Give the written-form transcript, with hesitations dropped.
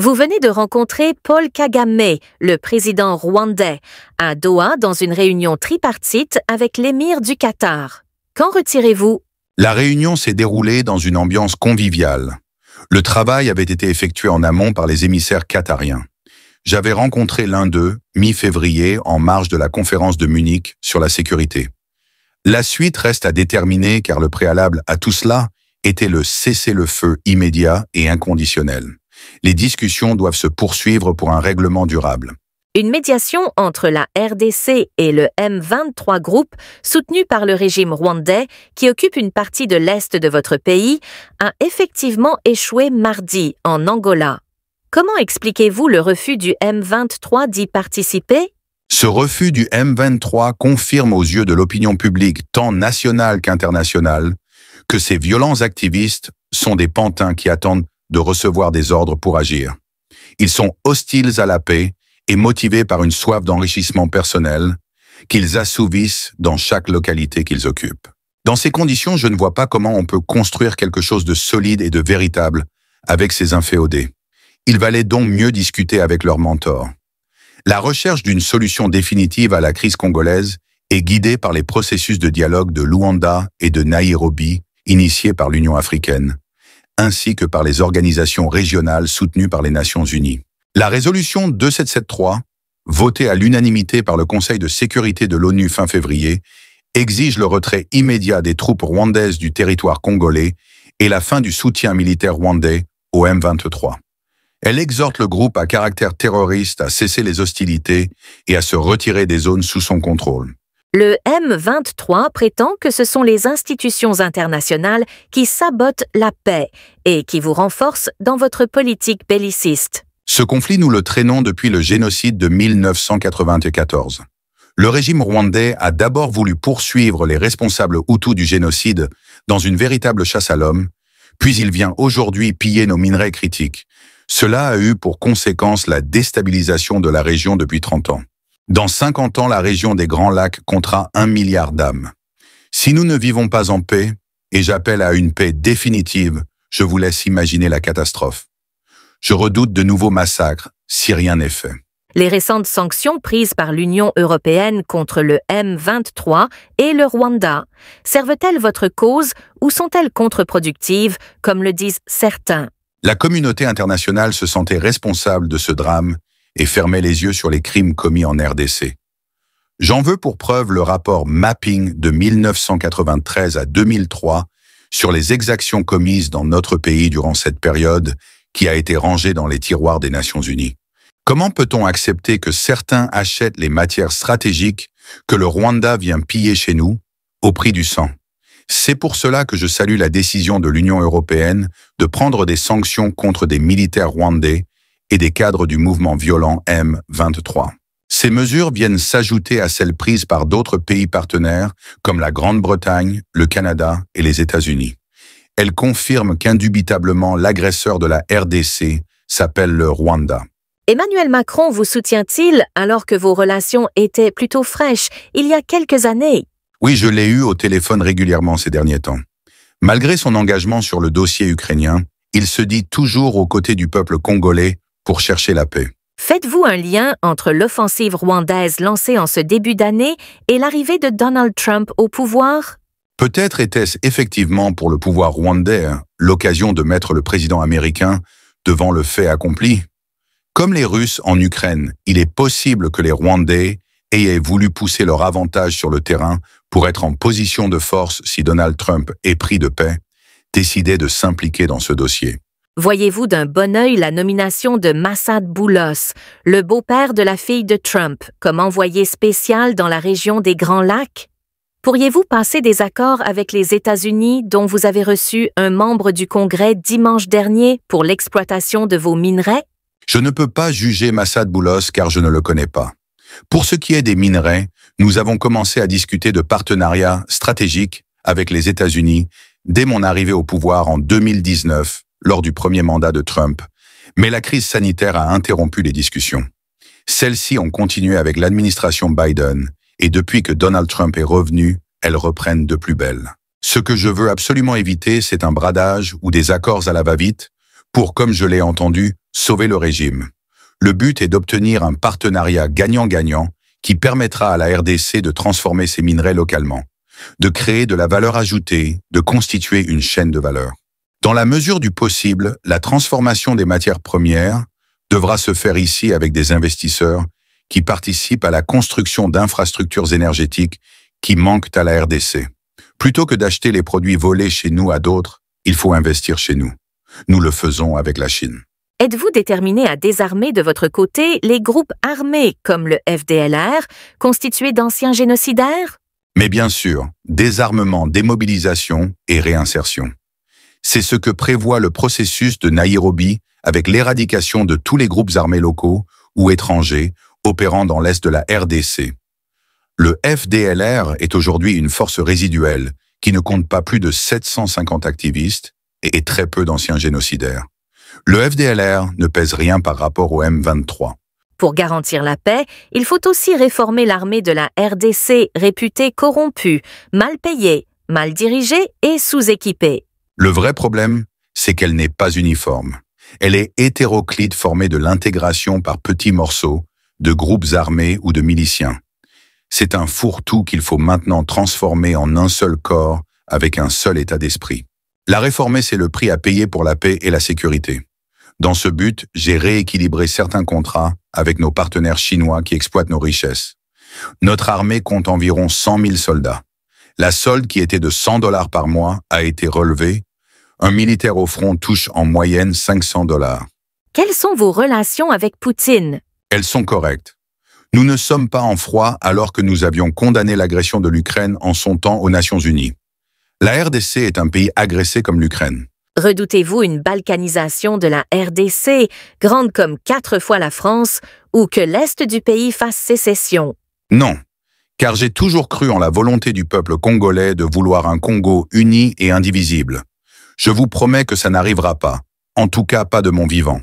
Vous venez de rencontrer Paul Kagame, le président rwandais, à Doha dans une réunion tripartite avec l'émir du Qatar. Qu'en retirez-vous? La réunion s'est déroulée dans une ambiance conviviale. Le travail avait été effectué en amont par les émissaires qatariens. J'avais rencontré l'un d'eux, mi-février, en marge de la conférence de Munich sur la sécurité. La suite reste à déterminer car le préalable à tout cela était le cessez-le-feu immédiat et inconditionnel. Les discussions doivent se poursuivre pour un règlement durable. Une médiation entre la RDC et le M23 Group, soutenu par le régime rwandais, qui occupe une partie de l'est de votre pays, a effectivement échoué mardi en Angola. Comment expliquez-vous le refus du M23 d'y participer? Ce refus du M23 confirme aux yeux de l'opinion publique, tant nationale qu'internationale, que ces violents activistes sont des pantins qui attendent de recevoir des ordres pour agir. Ils sont hostiles à la paix et motivés par une soif d'enrichissement personnel qu'ils assouvissent dans chaque localité qu'ils occupent. Dans ces conditions, je ne vois pas comment on peut construire quelque chose de solide et de véritable avec ces inféodés. Il valait donc mieux discuter avec leurs mentors. La recherche d'une solution définitive à la crise congolaise est guidée par les processus de dialogue de Luanda et de Nairobi, initiés par l'Union africaine, ainsi que par les organisations régionales soutenues par les Nations unies. La résolution 2773, votée à l'unanimité par le Conseil de sécurité de l'ONU fin février, exige le retrait immédiat des troupes rwandaises du territoire congolais et la fin du soutien militaire rwandais au M23. Elle exhorte le groupe à caractère terroriste à cesser les hostilités et à se retirer des zones sous son contrôle. Le M23 prétend que ce sont les institutions internationales qui sabotent la paix et qui vous renforcent dans votre politique belliciste. Ce conflit, nous le traînons depuis le génocide de 1994. Le régime rwandais a d'abord voulu poursuivre les responsables hutus du génocide dans une véritable chasse à l'homme, puis il vient aujourd'hui piller nos minerais critiques. Cela a eu pour conséquence la déstabilisation de la région depuis 30 ans. Dans 50 ans, la région des Grands Lacs comptera 1 milliard d'âmes. Si nous ne vivons pas en paix, et j'appelle à une paix définitive, je vous laisse imaginer la catastrophe. Je redoute de nouveaux massacres si rien n'est fait. Les récentes sanctions prises par l'Union européenne contre le M23 et le Rwanda servent-elles votre cause ou sont-elles contre-productives, comme le disent certains? La communauté internationale se sentait responsable de ce drame et fermait les yeux sur les crimes commis en RDC. J'en veux pour preuve le rapport Mapping de 1993 à 2003 sur les exactions commises dans notre pays durant cette période qui a été rangé dans les tiroirs des Nations unies. Comment peut-on accepter que certains achètent les matières stratégiques que le Rwanda vient piller chez nous au prix du sang? C'est pour cela que je salue la décision de l'Union européenne de prendre des sanctions contre des militaires rwandais et des cadres du mouvement violent M23. Ces mesures viennent s'ajouter à celles prises par d'autres pays partenaires comme la Grande-Bretagne, le Canada et les États-Unis. Elles confirment qu'indubitablement l'agresseur de la RDC s'appelle le Rwanda. Emmanuel Macron vous soutient-il alors que vos relations étaient plutôt fraîches il y a quelques années? Oui, je l'ai eu au téléphone régulièrement ces derniers temps. Malgré son engagement sur le dossier ukrainien, il se dit toujours aux côtés du peuple congolais pour chercher la paix. Faites-vous un lien entre l'offensive rwandaise lancée en ce début d'année et l'arrivée de Donald Trump au pouvoir? Peut-être était-ce effectivement pour le pouvoir rwandais l'occasion de mettre le président américain devant le fait accompli. Comme les Russes en Ukraine, il est possible que les Rwandais aient voulu pousser leur avantage sur le terrain pour être en position de force si Donald Trump, épris de paix, décidait de s'impliquer dans ce dossier. Voyez-vous d'un bon œil la nomination de Massad Boulos, le beau-père de la fille de Trump, comme envoyé spécial dans la région des Grands Lacs? Pourriez-vous passer des accords avec les États-Unis dont vous avez reçu un membre du Congrès dimanche dernier pour l'exploitation de vos minerais? Je ne peux pas juger Massad Boulos car je ne le connais pas. Pour ce qui est des minerais, nous avons commencé à discuter de partenariats stratégiques avec les États-Unis dès mon arrivée au pouvoir en 2019, lors du premier mandat de Trump, mais la crise sanitaire a interrompu les discussions. Celles-ci ont continué avec l'administration Biden, et depuis que Donald Trump est revenu, elles reprennent de plus belle. Ce que je veux absolument éviter, c'est un bradage ou des accords à la va-vite pour, comme je l'ai entendu, sauver le régime. Le but est d'obtenir un partenariat gagnant-gagnant qui permettra à la RDC de transformer ses minerais localement, de créer de la valeur ajoutée, de constituer une chaîne de valeur. Dans la mesure du possible, la transformation des matières premières devra se faire ici avec des investisseurs qui participent à la construction d'infrastructures énergétiques qui manquent à la RDC. Plutôt que d'acheter les produits volés chez nous à d'autres, il faut investir chez nous. Nous le faisons avec la Chine. Êtes-vous déterminé à désarmer de votre côté les groupes armés comme le FDLR, constitués d'anciens génocidaires? Mais bien sûr, désarmement, démobilisation et réinsertion. C'est ce que prévoit le processus de Nairobi avec l'éradication de tous les groupes armés locaux ou étrangers opérant dans l'est de la RDC. Le FDLR est aujourd'hui une force résiduelle qui ne compte pas plus de 750 activistes et très peu d'anciens génocidaires. Le FDLR ne pèse rien par rapport au M23. Pour garantir la paix, il faut aussi réformer l'armée de la RDC réputée corrompue, mal payée, mal dirigée et sous-équipée. Le vrai problème, c'est qu'elle n'est pas uniforme. Elle est hétéroclite, formée de l'intégration par petits morceaux, de groupes armés ou de miliciens. C'est un fourre-tout qu'il faut maintenant transformer en un seul corps avec un seul état d'esprit. La réformer, c'est le prix à payer pour la paix et la sécurité. Dans ce but, j'ai rééquilibré certains contrats avec nos partenaires chinois qui exploitent nos richesses. Notre armée compte environ 100 000 soldats. La solde qui était de $100 par mois a été relevée. Un militaire au front touche en moyenne $500. Quelles sont vos relations avec Poutine? Elles sont correctes. Nous ne sommes pas en froid alors que nous avions condamné l'agression de l'Ukraine en son temps aux Nations Unies. La RDC est un pays agressé comme l'Ukraine. Redoutez-vous une balkanisation de la RDC, grande comme 4 fois la France, ou que l'Est du pays fasse sécession? Non, car j'ai toujours cru en la volonté du peuple congolais de vouloir un Congo uni et indivisible. Je vous promets que ça n'arrivera pas, en tout cas pas de mon vivant.